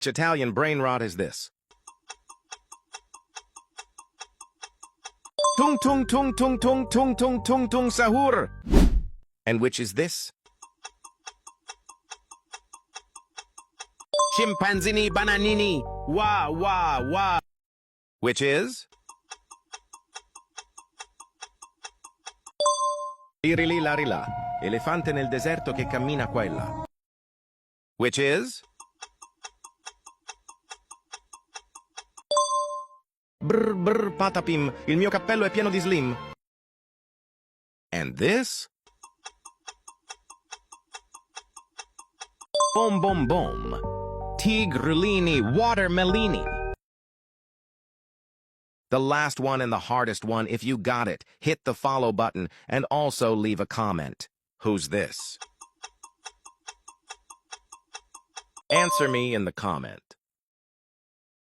Which Italian brain rot is this? Tung tung tung tung tung tung tung tung tung sahur. And which is this? Scimpanzini bananini. Wah, wah, wah. Which is? Irili larila, elefante nel deserto che cammina qua e là. Which is? Brr brr patapim, il mio cappello è pieno di slim. And this? Bom bom bom, tigrulini watermelini. The last one and the hardest one, if you got it, hit the follow button and also leave a comment. Who's this? Answer me in the comment.